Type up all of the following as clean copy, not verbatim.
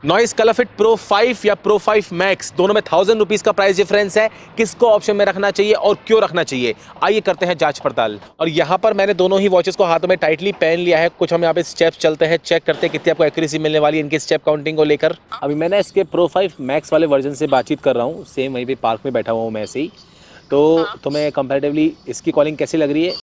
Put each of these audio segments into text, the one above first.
Noise colour fit pro 5 या pro 5 max दोनों में 1000 रुपीज का प्राइस डिफरेंस है। किसको ऑप्शन में रखना चाहिए और क्यों रखना चाहिए, आइए करते हैं जांच पड़ताल। और यहाँ पर मैंने दोनों ही वॉचेस को हाथों में टाइटली पहन लिया है। कुछ हम यहाँ पे स्टेप्स चलते हैं, चेक करते हैं कितनी आपको एक्यूरेसी मिलने वाली है इनके स्टेप काउंटिंग को लेकर। अभी मैंने इसके प्रो 5 मैक्स वाले वर्जन से बातचीत कर रहा हूँ, सेम वहीं पे पार्क में बैठा हुआ हूँ मैं ऐसे ही। तो तुम्हें कंपैरेटिवली इसकी कॉलिंग कैसी लग रही है?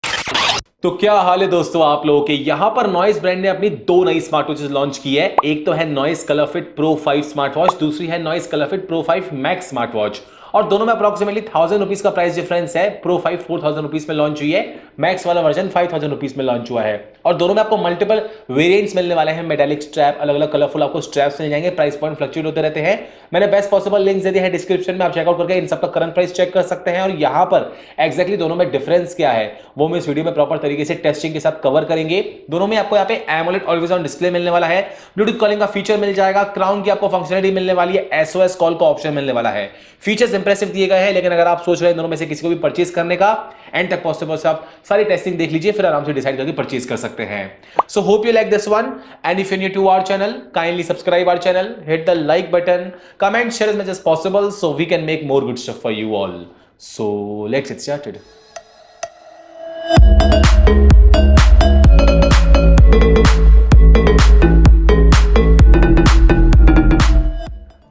तो क्या हाल है दोस्तों आप लोगों के। यहां पर नॉइस ब्रांड ने अपनी दो नई स्मार्ट वॉचेस लॉन्च की है। एक तो है noise colour fit pro 5 smart watch, दूसरी है noise colour fit pro 5 max smart watch. और दोनों में अप्रोक्सीमेटली 1000 रुपीज का प्राइस डिफरेंस है। प्रो 5 4000 रुपीज में लॉन्च हुई है, मैक्स वाला वर्जन 5000 रुपीज में लॉन्च हुआ है। और दोनों में आपको मल्टीपल वेरिएंट्स मिलने वाले हैं। मेटालिक स्ट्रैप, अलग अलग कलरफुल आपको स्ट्रैप्स मिल जाएंगे। प्राइस पॉइंट फ्लक्चुएट होते रहते हैं। मैंने बेस्ट पॉसिबल लिंक्स दे दिए हैं डिस्क्रिप्शन में, आप चेकआउट करके इन सबका करंट प्राइस चेक कर सकते हैं। और यहां पर एक्जैक्टली दोनों में डिफरेंस क्या है वो मैं इस वीडियो में प्रॉपर तरीके से टेस्टिंग के साथ कवर करेंगे। दोनों में आपको यहाँ पे एमोलेड ऑलवेज ऑन डिस्प्ले मिलने वाला है, ब्लूटूथ कॉलिंग का फीचर मिल जाएगा, क्राउन की आपको फंक्शनलिटी मिलने वाली है, एसओएस कॉल का ऑप्शन मिलने वाला है। फीचर्स इंप्रेसिव दिए गए हैं, लेकिन अगर आप सोच रहे हैं दोनों में से किसी को भी परचेज करने का, एंड तक पॉसिबल से आप सारी टेस्टिंग देख लीजिए, फिर आराम से डिसाइड करके परचेज कर सकते हैं। So hope you like this one, and if you new to our channel kindly subscribe our channel, hit the like button, comment, share as much as possible so we can make more good stuff for you all. So let's get started.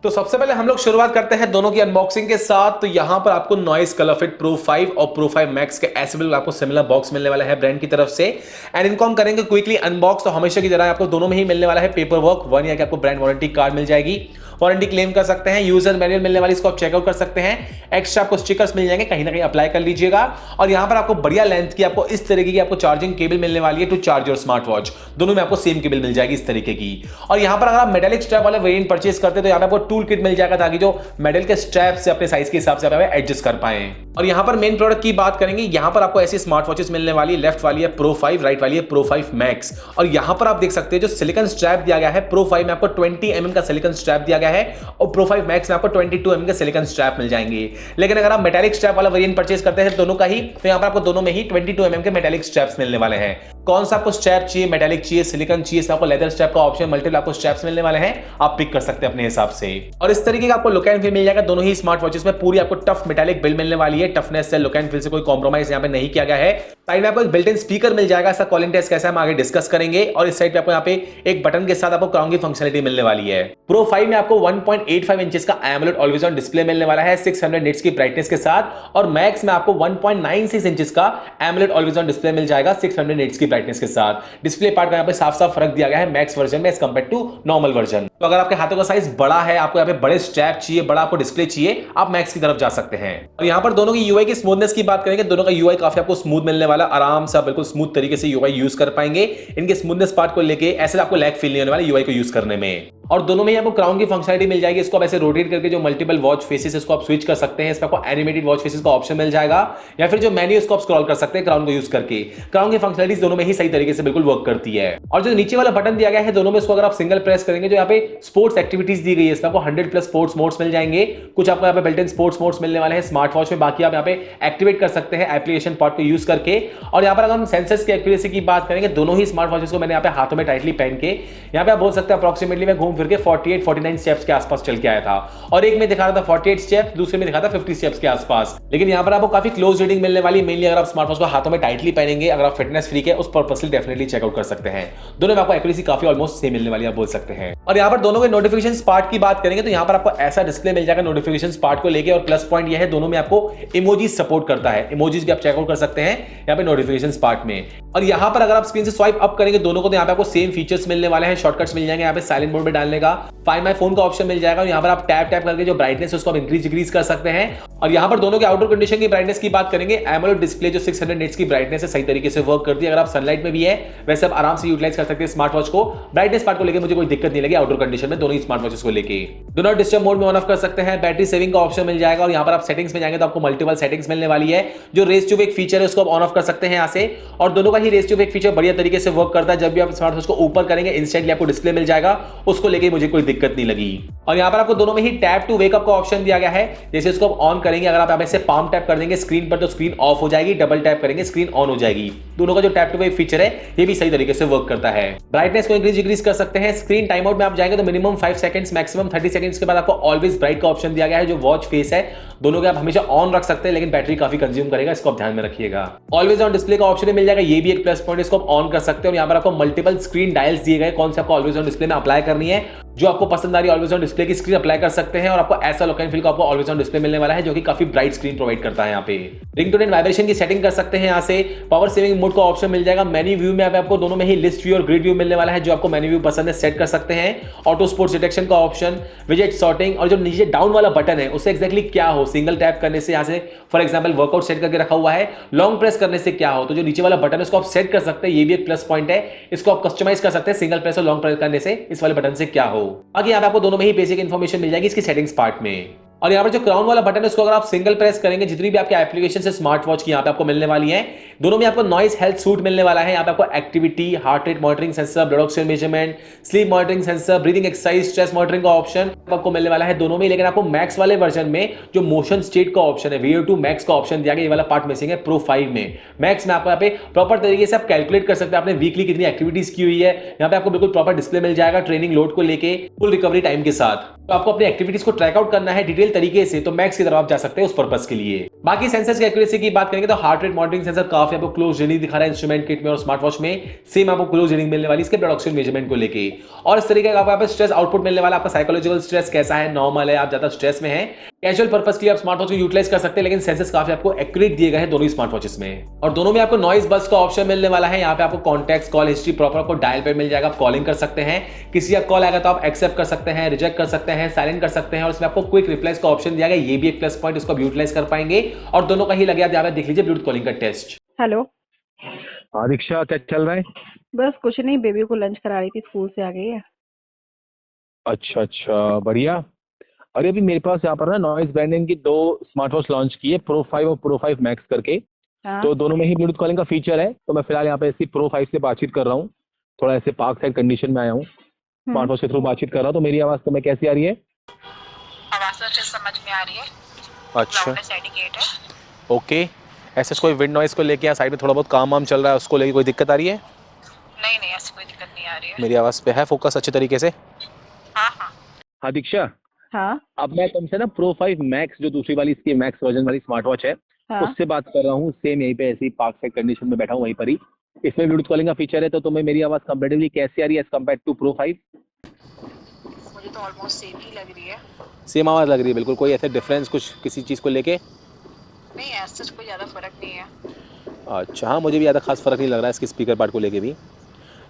तो सबसे पहले हम लोग शुरुआत करते हैं दोनों की अनबॉक्सिंग के साथ। तो यहां पर आपको नॉइस कलर फिट प्रो 5 और प्रो 5 मैक्स के ऐसे बिल्कुल आपको सिमिलर बॉक्स मिलने वाला है ब्रांड की तरफ से। एंड इनको हम करेंगे क्विकली अनबॉक्स। तो हमेशा की तरह आपको दोनों में ही मिलने वाला है पेपर वर्क 1 ईयर की आपको ब्रांड वारंटी कार्ड मिल जाएगी, वारंटी क्लेम कर सकते हैं, यूजर मैनुअल मिलने वाली इसको आप चेकआउट कर सकते हैं, एक्स्ट्रा आपको स्टिकर्स मिल जाएंगे, कहीं ना कहीं अप्लाई कर लीजिएगा। और यहां पर आपको बढ़िया लेंथ की आपको इस तरीके की आपको चार्जिंग केबल मिलने वाली है to charge your smart watch. दोनों में आपको सेम केबल मिल जाएगी इस तरीके की। और यहां पर अगर आप मेटालिक स्ट्रैप वाले वेरिएंट परचेज करते हैं तो यहां पर आपको टूल किट मिल जाएगा ताकि जो मेटल के स्ट्रैप से अपने साइज के हिसाब से आप एडजस्ट कर पाए। और यहां पर मेन प्रोडक्ट की बात करेंगे, यहां पर आपको ऐसी स्मार्ट वॉचेस मिलने वाली है, लेफ्ट वाली है प्रो 5, राइट वाली है प्रो 5 मैक्स। और यहां पर आप देख सकते हैं जो सिलिकॉन स्ट्रैप दिया गया है, प्रो 5 में आपको 20 mm का सिलिकॉन स्ट्रैप दिया गया है और प्रो 5 मैक्स में आपको 22 mm के सिलिकॉन स्ट्रैप मिल जाएंगे। लेकिन अगर आप मेटालिक स्ट्रैप वाला वेरिएंट परचेज करते हैं दोनों का ही, तो यहां पर आपको दोनों में ही 22 mm के मेटालिक स्ट्रैप्स मिलने वाले हैं। कौन सा आपको स्ट्रैप चाहिए, मेटालिक चाहिए, सिलिकॉन चाहिए, आपको लेदर स्ट्रैप का ऑप्शन, मल्टीपल आपको स्ट्रैप्स मिलने वाले हैं, आप पिक कर सकते हैं अपने हिसाब से। और इस तरीके का आपको लुक एंड फील मिल जाएगा दोनों ही स्मार्ट वॉचेस में। पूरी आपको टफ मेटालिक बिल्ड मिलने वाली है, टफनेस से, लुक एंड फील से कोई कॉम्प्रोमाइज यहां पे नहीं किया गया है। साइड में आपको एक बिल्ट इन स्पीकर मिल जाएगा, इसका कॉलिंग टेस्ट कैसा है हम आगे डिस्कस करेंगे। और इस साइड पे आपको यहां पे एक बटन के साथ आपको क्राउन की फंक्शनलिटी मिलने वाली है। प्रो 5 में आपको 1.85 इंचेस का एमोलेड ऑलवेज ऑन डिस्प्ले मिलने वाला है 600 निट्स की ब्राइटनेस के साथ। और मैक्स में आपको 1.96 इंचेस का एमोलेड ऑलवेज ऑन डिस्प्ले मिल जाएगा 600 निट्स की ब्राइटनेस के साथ। डिस्प्ले पार्ट का यहां पे साफ साफ फर्क दिया गया है मैक्स वर्जन में as compare to normal version. तो अगर आपके हाथों का साइज बड़ा है, आपको यहां पे बड़े स्ट्रैप चाहिए, बड़ा आपको डिस्प्ले चाहिए, आप मैक्स की तरफ जा सकते हैं। और यहां पर दोनों की यूआई की स्मूथनेस की बात करेंगे, दोनों का यूआई काफी आपको स्मूथ मिलने वाला, आराम से बिल्कुल स्मूथ तरीके से यूआई यूज कर पाएंगे। इनके स्मूथनेस पार्ट को लेके ऐसे आपको लैग फील नहीं होने वाला यूआई को यूज करने में। और दोनों में आपको क्राउन की फंक्शनलिटी मिल जाएगी, इसको आप ऐसे रोटेट करके जो मल्टीपल वॉच फेसेस इसको आप स्विच कर सकते हैं। इसमें आपको एनिमेटेड वॉच फेसेस का ऑप्शन मिल जाएगा, या फिर जो मेन्यू इसको आप स्क्रॉल कर सकते हैं क्राउन को यूज करके। क्राउन की फंक्शनलिटीज दोनों में ही सही तरीके से बिल्कुल वर्क करती है। और जो नीचे वाला बटन दिया गया है दोनों में, इसको अगर आप सिंगल प्रेस करेंगे, जो यहाँ पे स्पोर्ट्स एक्टिविटीज दी गई है, इसमें आपको 100+ स्पोर्ट्स मोड्स मिल जाएंगे। कुछ आपको यहाँ पे बिल्ट इन स्पोर्ट्स मोड्स मिलने वाले हैं स्मार्ट वॉच में, बाकी आप यहाँ पे एक्टिवेट कर सकते हैं एप्लीकेशन पार्ट को यूज करके। और यहाँ पर अगर हम सेंसर्स की एक्यूरेसी की बात करेंगे, दोनों ही स्मार्ट वॉचेस को मैंने यहाँ पे हाथों में टाइटली पहन के, यहाँ पे आप बोल सकते हैं अप्रोक्सीमेटली मैं घूम फिर के 48-49 स्टेप्स के आसपास चल के आया था। और एक में दिखा रहा था 48 स्टेप्स, दूसरे में दिखा था 50 स्टेप्स के आसपास। लेकिन यहाँ पर आपको काफी क्लोज रीडिंग मिलने वाली, मेनली अगर आप स्मार्टवॉच को हाथों में टाइटली पहनेंगे, अगर आप फिटनेस फ्रीक है उस पर्पस से डेफिनेटली चेकआउट कर सकते हैं। दोनों में आपको एक्यूरेसी काफी ऑलमोस्ट सेम मिलने वाली आप बोल सकते हैं। और यहाँ पर दोनों के नोटिफिकेशन पार्ट की बात करेंगे तो यहाँ पर आपको ऐसा डिस्प्ले मिल जाएगा नोटिफिकेशन पार्ट को लेके। और प्लस पॉइंट यह है दोनों में आपको इमोजीज सपोर्ट करता है, इमोजीज भी आप चेकआउट कर सकते हैं यहाँ पे नोटिफिकेशन पार्ट में। और यहाँ पर अगर आप स्क्रीन से स्वाइप अप करेंगे दोनों को, तो यहाँ पे आपको सेम फीचर्स मिलने वाले हैं, शॉर्टकट्स मिल जाएंगे, यहाँ पे साइलेंट मोड में डालने का, फाइंड माय फोन का ऑप्शन मिल जाएगा। और यहाँ पर आप टैप करके जो ब्राइटनेस है उसको आप इंक्रीज डिक्रीज कर सकते हैं। और यहाँ पर दोनों के आउटडोर कंडीशन की ब्राइटनेस की बात करेंगे, एमोलेड डिस्प्ले जो 600 निट्स की ब्राइटनेस है सही तरीके से वर्क करती है। अगर आप सनलाइट में भी है वैसे आप आराम से यूटिलाइज कर सकते हैं स्मार्ट वॉच को। ब्राइटनेस पार्ट को लेकर मुझे कोई दिक्कत नहीं लगी आउटडोर कंडीशन में दोनों ही स्मार्ट वॉचेस को लेके। डू नॉट डिस्टर्ब मोड में ऑन ऑफ कर सकते हैं, बैटरी सेविंग का ऑप्शन मिल जाएगा और यहाँ पर आप सेटिंग्स में जाएंगे तो आपको मल्टीपल सेटिंग्स मिलने वाली है। जो रेस टू वेक फीचर है उसको आप ऑन ऑफ कर सकते हैं यहाँ से, और दोनों का ही रेस टू वेक फीचर बढ़िया तरीके से वर्क करता है। जब भी आप स्मार्टफोन को ऊपर करेंगे इंस्टेंटली आपको डिस्प्ले मिल जाएगा, उसको लेके मुझे कोई दिक्कत नहीं लगी। और यहाँ पर आपको दोनों में ही टैप टू वेक अप का ऑप्शन दिया गया है। जैसे इसको आप ऑन करेंगे, अगर आप यहाँ से पाम टैप कर देंगे स्क्रीन पर तो स्क्रीन ऑफ हो जाएगी, डबल टैप करेंगे स्क्रीन ऑन हो जाएगी। दोनों का जो टैप टू वेक फीचर है ये भी सही तरीके से वर्क करता है। ब्राइटनेस को इंक्रीज डिक्रीज कर सकते हैं। स्क्रीन टाइम आउट में आप जाएंगे तो मिनिमम 5 सेकंड्स मैक्सिमम 30 सेकंड्स के बाद आपको ऑलवेज ब्राइट का ऑप्शन दिया गया है। जो वॉच फेस है दोनों के आप हमेशा ऑन रख सकते हैं, लेकिन बैटरी काफी कंज्यूम करेगा, इसको आप ध्यान में रखिएगा। ऑलवेज ऑन डिस्प्ले का ऑप्शन भी मिल जाएगा, ये भी एक प्लस पॉइंट, इसको आप ऑन कर सकते हो। यहाँ पर आपको मल्टीपल स्क्रीन डायल्स दिए गए, कौन से आपको ऑलवेज ऑन डिस्प्ले में अप्लाई करनी है, जो आपको पसंद आ रही है ऑलवेज ऑन डिस्प्ले की स्क्रीन अप्लाई कर सकते हैं। और आपको ऐसा लुक एंड फील का आपको ऑलवेज ऑन डिस्प्ले मिलने वाला है जो कि काफी ब्राइट स्क्रीन प्रोवाइड करता है। यहाँ पे रिंगटोन एंड वाइब्रेशन की सेटिंग कर सकते हैं। यहाँ से पावर सेविंग मोड का ऑप्शन मिल जाएगा। मेन्यू व्यू में आपको दोनों में ही लिस्ट व्यू और ग्रिड व्यू मिलने वाला है, जो आपको मेन्यू व्यू पसंद है सेट कर सकते हैं। ऑटो स्पोर्ट्स डिटेक्शन का ऑप्शन, विजेट सॉर्टिंग, और जो नीचे डाउन वाला बटन है उससे एक्जैक्टली क्या हो, सिंगल टैप करने से यहाँ से फॉर एग्जांपल वर्कआउट सेट करके रखा हुआ है, लॉन्ग प्रेस करने से क्या हो, तो जो नीचे वाला बटन है उसको आप सेट कर सकते हैं, ये भी एक प्लस पॉइंट है। इसको आप कस्टमाइज कर सकते हैं, सिंगल प्रेस और लॉन्ग प्रेस करने से इस वाले बटन से क्या हो। आगे यहाँ पे आपको दोनों में ही बेसिक इन्फॉर्मेशन मिल जाएगी इसकी सेटिंग्स पार्ट में। और यहाँ पर जो क्राउन वाला बटन है उसको अगर आप सिंगल प्रेस करेंगे, जितनी भी आपके एप्लीकेशन है स्मार्ट वॉच की यहाँ पे आपको मिलने वाली है। दोनों में आपको नॉइस हेल्थ सूट मिलने वाला है। यहाँ पे आपको activity, heart rate monitoring sensor, blood oxygen measurement, sleep monitoring sensor, breathing exercise, stress monitoring का ऑप्शन आपको मिलने वाला है दोनों में। लेकिन आपको मैक्स वाले वर्जन में जो मोशन स्टेट का ऑप्शन है, VO2 मैक्स का ऑप्शन दिया गया, ये वाला पार्ट मिसिंग है प्रो 5 में। मैक्स में आपको यहाँ पे प्रॉपर तरीके से आप कैलकुलेट कर सकते हैं आपने वीकली कितनी एक्टिविटीज की हुई है। यहाँ पे आपको बिल्कुल प्रॉपर डिस्प्ले मिल जाएगा ट्रेनिंग लोड को लेके फुल रिकवरी टाइम के साथ। तो आपको अपनी एक्टिविटीज को ट्रैक आउट करना है डिटेल तरीके से, तो मैक्स की तरफ आप जा सकते हैं उस पर्पस के लिए। बाकी सेंसर्स की एक्यूरेसी की बात करेंगे तो हार्ट रेट मॉनिटरिंग सेंसर काफी आपको क्लोज रीडिंग दिखा रहा है इंस्ट्रूमेंट किट में, और स्मार्ट वॉच में सेम आपको क्लोज रीडिंग मिलने वाली इसके ब्लड ऑक्सीजन मेजरमेंट को लेके। और इस तरीके का आपको स्ट्रेस आउटपुट मिलने वाला, आपका साइकोलॉजिकल स्ट्रेस कैसा है, नॉर्मल है, आप ज्यादा स्ट्रेस में है, कैजुअल पर्पस के लिए आप स्मार्ट वॉच को यूटिलाइज कर सकते हैं। लेकिन सेंसर्स काफी आपको एक्यूरेट दिए गए हैं दोनों स्मार्ट वॉचेस में। और दोनों में आपको नॉइज बस्ट का ऑप्शन मिलने वाला है। यहाँ पे आपको कॉन्टैक्ट्स, कॉल हिस्ट्री प्रॉपर आपको डायल पे मिल जाएगा, आप कॉलिंग कर सकते हैं, किसी का कॉल आएगा तो आप एक्सेप्ट कर सकते हैं, रिजेक्ट कर सकते हैं, साइलेंट कर सकते हैं। और इसमें आपको क्विक रिप्लाईज का ऑप्शन दिया गया, ये भी एक प्लस पॉइंट, इसको आप यूटिलाइज कर पाएंगे। और दोनों का ही लगे आप देख लीजिए ब्लूटूथ कॉलिंग का टेस्ट। हेलो। हाँ दीक्षा, क्या चल रहा है? बस कुछ नहीं, बेबी को लंच करा रही थी, स्कूल से आ गई है। अच्छा अच्छा, बढ़िया। अरे अभी मेरे पास यहाँ पर ना नॉइस ब्रांडिंग की 2 स्मार्ट वॉच लॉन्च की है, प्रो 5 और प्रो 5 मैक्स करके। हाँ? तो दोनों में ही ब्लूटूथ कॉलिंग का फीचर है। तो मैं फिलहाल यहाँ पे इसकी प्रो 5 से बातचीत कर रहा हूँ। थोड़ा ऐसे पार्क साइड कंडीशन में आया हूँ, स्मार्ट वॉच के थ्रू बातचीत कर रहा हूँ। तो मेरी आवाज़ तुम्हें कैसी आ रही है? आवाज़ तो अच्छे समझ में आ रही है। अच्छा एडिकेट है। ओके, ऐसे कोई विंड नॉइस को लेके या साइड में थोड़ा बहुत काम वाम चल रहा है उसको लेके कोई दिक्कत आ रही है? नहीं नहीं, ऐसी कोई दिक्कत नहीं आ रही है। मेरी आवाज़ पे है फोकस अच्छे तरीके से? हाँ हाँ। हाँ दीक्षा, हाँ अब मैं तुमसे ना प्रो 5 मैक्स, जो दूसरी वाली इसकी मैक्स वर्जन वाली स्मार्ट वॉच है, हाँ। उससे बात कर रहा हूँ। सेम यहीं पे ऐसी पार्क साइड कंडीशन में बैठा हूँ वहीं पर ही। इसमें ब्लूटूथ कॉलिंग का फीचर है। तो तुम्हें मेरी आवाज़ कंपेरेटिवली कैसी आ रही है एज कम्पेयर टू प्रो 5? मुझे तो ऑलमोस्ट सेम ही लग रही है। सेम आवाज़ लग रही है बिल्कुल, कोई ऐसे डिफरेंस कुछ किसी चीज़ को लेके? नहीं, ऐसा कोई ज़्यादा फर्क नहीं है। अच्छा हाँ, मुझे भी ज़्यादा खास फर्क नहीं लग रहा है इसके स्पीकर पार्ट को लेके भी।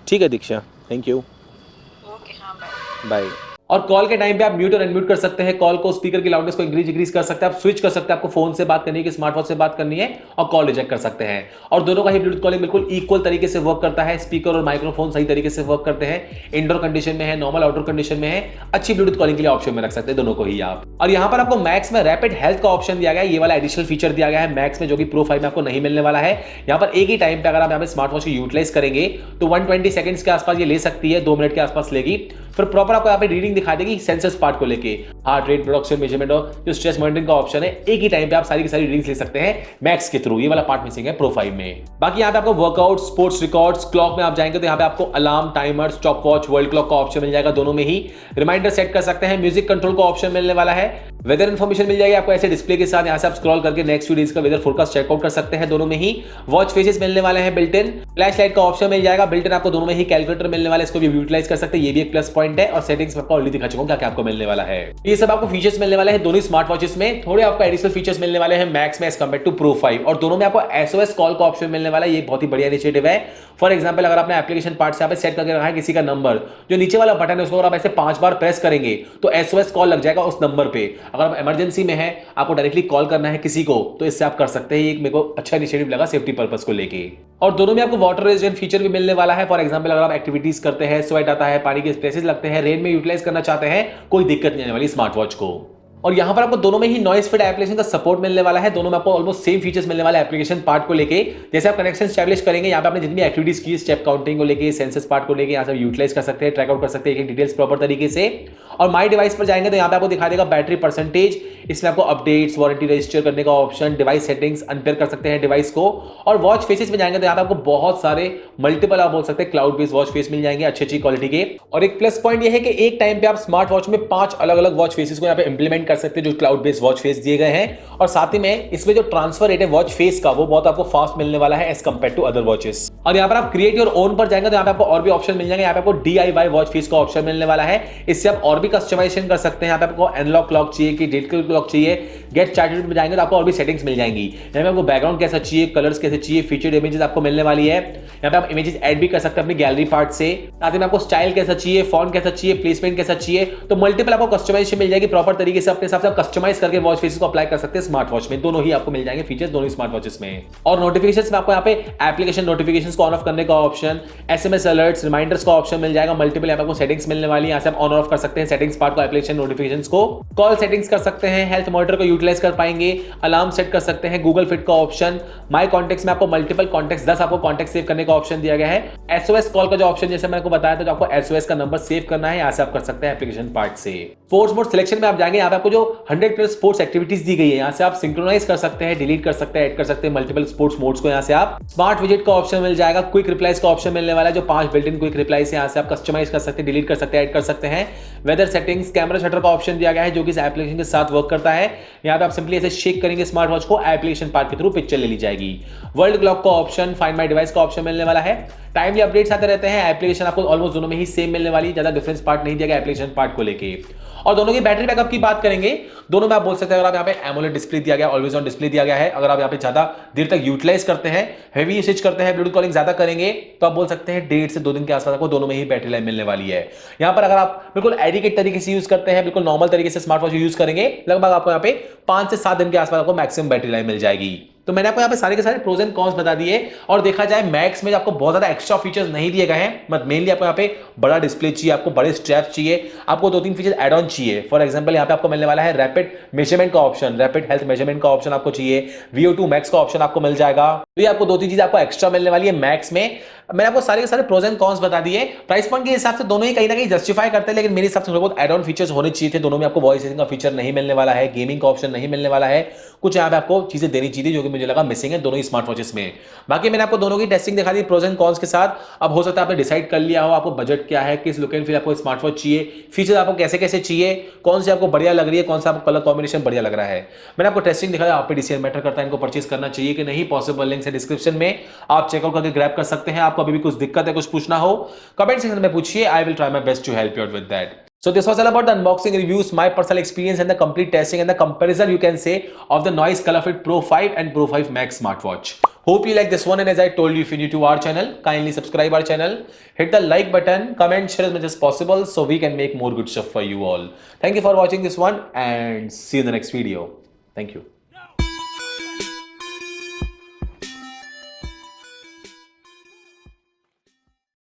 ठीक है दीक्षा, थैंक यू, ओके, हाँ बाय। बाय। और कॉल के टाइम पे आप म्यूट और अनम्यूट कर सकते हैं, कॉल को, स्पीकर की लाउडनेस को इंक्रीज डिक्रीज कर सकते हैं, आप स्विच कर सकते हैं, आपको फोन से बात करनी है कि स्मार्टफोन से बात करनी है, और कॉल रिजेक्ट कर सकते हैं। और दोनों का ही ब्लूटूथ कॉलिंग बिल्कुल इक्वल तरीके से वर्क करता है। स्पीकर और माइक्रोफोन सही तरीके से वर्क करते हैं, इंडोर कंडीशन में है, नॉर्मल आउटडोर कंडीशन में है। अच्छी ब्लूटूथ कॉलिंग के लिए ऑप्शन में रख सकते हैं दोनों को ही आप। और यहाँ पर आपको मैक्स में रैपिड हेल्थ का ऑप्शन दिया गया है, ये वाला एडिशनल फीचर दिया गया है मैक्स में, जो कि प्रो 5 में आपको नहीं मिलने वाला है। यहाँ पर एक ही टाइम पे अगर आप यहाँ पे स्मार्ट वॉच को यूटिलाइज करेंगे तो 120 सेकंड्स के आसपास ये ले सकती है, 2 मिनट के आसपास लेगी। फिर प्रॉपर आपको यहाँ पे रीडिंग दिखा देगी सेंसर्स पार्ट को लेके, heart rate, blood oxygen measurement और जो स्ट्रेस मॉनिटरिंग का ऑप्शन है। एक ही टाइम पे आप सारी की सारी रीडिंग्स ले सकते हैं मैक्स के थ्रू, ये वाला पार्ट मिसिंग है प्रो 5 में। बाकी यहाँ पे आपको वर्कआउट, स्पोर्ट्स रिकॉर्ड्स, क्लॉक में आप जाएंगे तो यहाँ पे आपको alarm, timer, stop watch, world clock का ऑप्शन मिल जाएगा दोनों में ही। रिमाइंडर सेट कर सकते हैं, म्यूजिक कंट्रोल का ऑप्शन मिलने वाला है, वेदर इन्फॉर्मेशन मिल जाएगी आपको ऐसे डिस्प्ले के साथ। यहाँ से आप स्क्रॉल करके नेक्स्ट फ्यू डेज का वेदर फोरकास्ट चेकआउट कर सकते हैं दोनों में ही। वॉच फेसेस मिलने वाले हैं बिल्ट इन, फ्लैश लाइट का ऑप्शन मिल जाएगा बिल्ट इन, आपको दोनों में ही कैलकुलेटर मिलने वाला है, इसको भी यूटिलाइज कर सकते हैं, ये भी एक प्लस पॉइंट है। और सेटिंग्स में आपको ऑलरेडी दिखा चुका हूं क्या आपको मिलने वाला है। ये सब आपको फीचर्स मिलने वाले हैं दोनों स्मार्ट वॉचेस में। थोड़े आपको एडिशनल फीचर्स मिलने वाले हैं मैक्स में एज कम्पेयर टू प्रो 5, और दोनों में आपको एसओएस कॉल का ऑप्शन मिलने वाला है, ये बहुत ही बढ़िया इनिशिएटिव है। फॉर एग्जांपल, अगर आपने एप्लीकेशन पार्ट से सेट करके रखा है किसी का नंबर, जो नीचे वाला बटन है उसको अगर आप ऐसे 5 बार प्रेस करेंगे तो एसओएस कॉल लग जाएगा उस नंबर पे। अगर आप इमरजेंसी में है, आपको डायरेक्टली कॉल करना है किसी को, तो इससे आप कर सकते हैं। एक मेरे को अच्छा इनिशिएटिव लगा सेफ्टी पर्पस को लेके। और दोनों में आपको वाटर रेजिस्टेंट फीचर भी मिलने वाला है। फॉर एग्जांपल अगर आप एक्टिविटीज करते हैं, स्वेट आता है, पानी के स्प्लेशेस लगते हैं, रेन में यूटिलाइज करना चाहते हैं, कोई दिक्कत नहीं आने वाली स्मार्ट वॉच को। और यहां पर आपको दोनों में ही नॉइस फिट एप्लीकेशन का सपोर्ट मिलने वाला है। दोनों में आपको ऑलमोस्ट सेम फीचर्स मिलने वाले एप्लीकेशन पार्ट को लेके। जैसे आप कनेक्शन स्टैब्लिश करेंगे, यहाँ पे आपने जितनी एक्टिविटीज की, स्टेप काउंटिंग को लेके, सेंसस पार्ट को लेके, यहाँ से यूटिलाइज कर सकते हैं, ट्रैक आउट कर सकते हैं एक डिटेल्स प्रॉपर तरीके से। और माई डिवाइस पर जाएंगे तो यहाँ पे आपको दिखा देगा बैटरी परसेंटेज, इसमें आपको अपडेट्स, वारंटी रजिस्टर करने का ऑप्शन, डिवाइस सेटिंग्स अनपेयर कर सकते हैं डिवाइस को। और वॉच फेसेस में जाएंगे तो यहाँ पे आपको बहुत सारे मल्टीपल आप बोल सकते हैं क्लाउड बेस्ड वॉच फेस मिल जाएंगे अच्छी क्वालिटी के। और एक प्लस पॉइंट ये है कि एक टाइम पे आप स्मार्ट वॉच में 5 अलग अलग वॉच फेसेस को यहाँ पे इंप्लीमेंट कर सकते हैं जो क्लाउड बेस्ड वॉच फेस दिए गए हैं। और साथ ही में इसमें जो ट्रांसफर रेट है वॉच फेस का वो बहुत आपको फास्ट मिलने वाला है as compare to other watches. और यहाँ पर आप क्रिएट योर ओन पर जाएंगे तो यहाँ पे आपको और भी ऑप्शन मिल जाएंगे। यहाँ पे आपको DIY वॉच फेस का ऑप्शन मिलने वाला है, इससे आप और भी कस्टमाइजेशन कर सकते हैं। यहाँ पे आपको एनालॉग क्लॉक चाहिए कि डिजिटल क्लॉक चाहिए, गेट चार्टेड में जाएंगे तो आपको और भी सेटिंग्स मिल जाएंगी। यहाँ पे आपको बैकग्राउंड कैसा चाहिए, कलर्स कैसे चाहिए, फीचर्ड इमेजेस आपको मिलने वाली है। यहाँ पे आप इमेजेस ऐड भी कर सकते हैं अपनी गैलरी पार्ट से। साथ में आपको स्टाइल कैसा चाहिए, फॉन्ट कैसा चाहिए, प्लेसमेंट कैसा चाहिए, तो मल्टीपल आपको कस्टमाइजेशन मिल जाएगी प्रॉपर तरीके से। अपने हिसाब से कस्टमाइज करके वॉच फेसेस को अप्लाई कर सकते हैं स्मार्ट वॉच में। दोनों ही आपको मिल जाएंगे फीचर्स दोनों स्मार्ट वॉचेस में। और नोटिफिकेशंस में आपको यहाँ पे एप्लीकेशन नोटिफिकेशंस को ऑन ऑफ करने का ऑप्शन, SMS अलर्ट्स, रिमाइंडर्स का ऑप्शन मिल जाएगा। मल्टीपल यहाँ पे आपको सेटिंग्स मिलने वाली है, यहाँ से आप ऑन ऑफ कर सकते हैं सेटिंग्स पार्ट को, एप्लीकेशन नोटिफिकेशंस को। कॉल सेटिंग्स कर सकते हैं, हेल्थ मॉनिटर को यूटिलाइज कर पाएंगे, अलार्म सेट कर सकते हैं, गूगल फिट का ऑप्शन, माई कॉन्टेक्ट्स में आपको मल्टीपल कॉन्टेक्ट्स 10 आपको कॉन्टेक्ट सेव करने का ऑप्शन दिया गया है। SOS कॉल का जो ऑप्शन जैसे मैंने आपको बताया था, जो आपको SOS का नंबर सेव करना है, यहाँ से आप कर सकते हैं एप्लीकेशन पार्ट से। स्पोर्ट्स मोड सिलेक्शन में आप जाएंगे, यहाँ पे आपको जो 100+ स्पोर्ट्स एक्टिविटीज दी गई है, यहाँ से आप सिंक्रोनाइज कर सकते हैं, डिलीट कर सकते हैं, ऐड कर सकते हैं मल्टीपल स्पोर्ट्स मोड्स को। यहाँ से आप स्मार्ट विजेट का ऑप्शन मिल जाएगा, क्विक रिप्लाईज का ऑप्शन मिलने वाला है, जो 5 बिल्ट इन क्विक रिप्लाईज यहाँ से आप कस्टमाइज कर सकते हैं, डिलीट कर सकते हैं, ऐड कर सकते हैं। वेदर सेटिंग्स, कैमरा शटर का ऑप्शन दिया गया है जो कि इस एप्लीकेशन के साथ वर्क करता है। यहाँ पे आप सिंपली ऐसे शेक करेंगे स्मार्ट वॉच को, एप्लीकेशन पार्ट के थ्रू पिक्चर ले ली जाएगी। वर्ल्ड क्लॉक का ऑप्शन, फाइंड माई डिवाइस का ऑप्शन मिलने वाला है। टाइमली अपडेट्स आते रहते हैं, एप्लीकेशन आपको ऑलमोस्ट दोनों में ही सेम मिलने वाली, ज्यादा डिफरेंस पार्ट नहीं दिया गया एप्लीकेशन पार्ट को लेके। और दोनों की बैटरी बैकअप की बात करेंगे, दोनों में आप बोल सकते हैं, अगर आप यहाँ पे एमोलेड डिस्प्ले दिया गया, ऑलवेज ऑन डिस्प्ले दिया गया है, अगर आप यहाँ पे ज्यादा देर तक यूटिलाइज करते हैं, हेवी यूसेज करते हैं, ब्लूटूथ कॉलिंग ज्यादा करेंगे, तो आप बोल सकते हैं 1.5 से 2 दिन के आसपास आपको दोनों में ही बैटरी लाइफ मिलने वाली है। यहाँ पर अगर आप बिल्कुल एडिकेट तरीके से यूज करते हैं, बिल्कुल नॉर्मल तरीके से स्मार्ट वॉच यूज करेंगे, लगभग आपको यहाँ पे 5 से 7 दिन के आसपास आपको मैक्सिमम बैटरी लाइफ मिल जाएगी। तो मैंने आपको यहाँ पे सारे के सारे प्रोज एंड कॉन्स बता दिए। और देखा जाए मैक्स में आपको बहुत ज्यादा एक्स्ट्रा फीचर्स नहीं दिए गए हैं, बट मेनली आपको यहाँ पे बड़ा डिस्प्ले चाहिए, आपको बड़े स्ट्रैप्स चाहिए, आपको 2-3 फीचर एड ऑन चाहिए। फॉर एग्जांपल यहाँ पे आपको मिलने वाला है रैपिड मेजरमेंट का ऑप्शन, रैपिड हेल्थ मेजरमेंट का ऑप्शन आपको चाहिए, VO2 मैक्स का ऑप्शन आपको मिल जाएगा। तो ये आपको 2-3 चीजें आपको एक्स्ट्रा मिलने वाली है मैक्स में। मैंने आपको सारे के सारे प्रोज एंड कॉन्स बता दिए। प्राइस पॉइंट के हिसाब से दोनों ही कहीं ना कहीं जस्टिफाई करते हैं, लेकिन मेरे हिसाब से थोड़े बहुत एड ऑन फीचर्स होने चाहिए थे। दोनों में आपको वॉइस का फीचर नहीं मिलने वाला है, गेमिंग का ऑप्शन नहीं मिलने वाला है, कुछ यहाँ पे आपको चीजें देनी चाहिए जो कि मुझे लगा मिसिंग है दोनों ही स्मार्ट वॉचेस में। बाकी मैंने आपको दोनों की टेस्टिंग दिखा दी प्रोज एंड कॉन्स के साथ। अब हो सकता है आपने डिसाइड कर लिया हो आपको बजट क्या है, किस लुक एंड फील आपको स्मार्ट वॉच चाहिए, फीचर आपको कैसे कैसे चाहिए, कौन से आपको बढ़िया लग रही है, कौन सा आपको कलर कॉम्बिनेशन बढ़िया लग रहा है। मैंने आपको टेस्टिंग दिखाया, आप पे डिसीजन मैटर करता है इनको परचेज करना चाहिए कि नहीं। पॉसिबल लिंक है डिस्क्रिप्शन में, आप चेकआउट करके ग्रैब कर सकते हैं। आपको अभी भी कुछ दिक्कत है, कुछ पूछना हो कमेंट सेक्शन में पूछिए, I will try my best to help you out with that. So this was all about the unboxing reviews, my personal experience and the complete testing and the comparison you can say of the Noise ColorFit Pro 5 and Pro 5 Max smartwatch. Hope you like this one, and as I told you, if you're new to our channel, kindly subscribe our channel, hit the like button, comment, share as much as possible so we can make more good stuff for you all. Thank you for watching this one and see you in the next video. Thank you.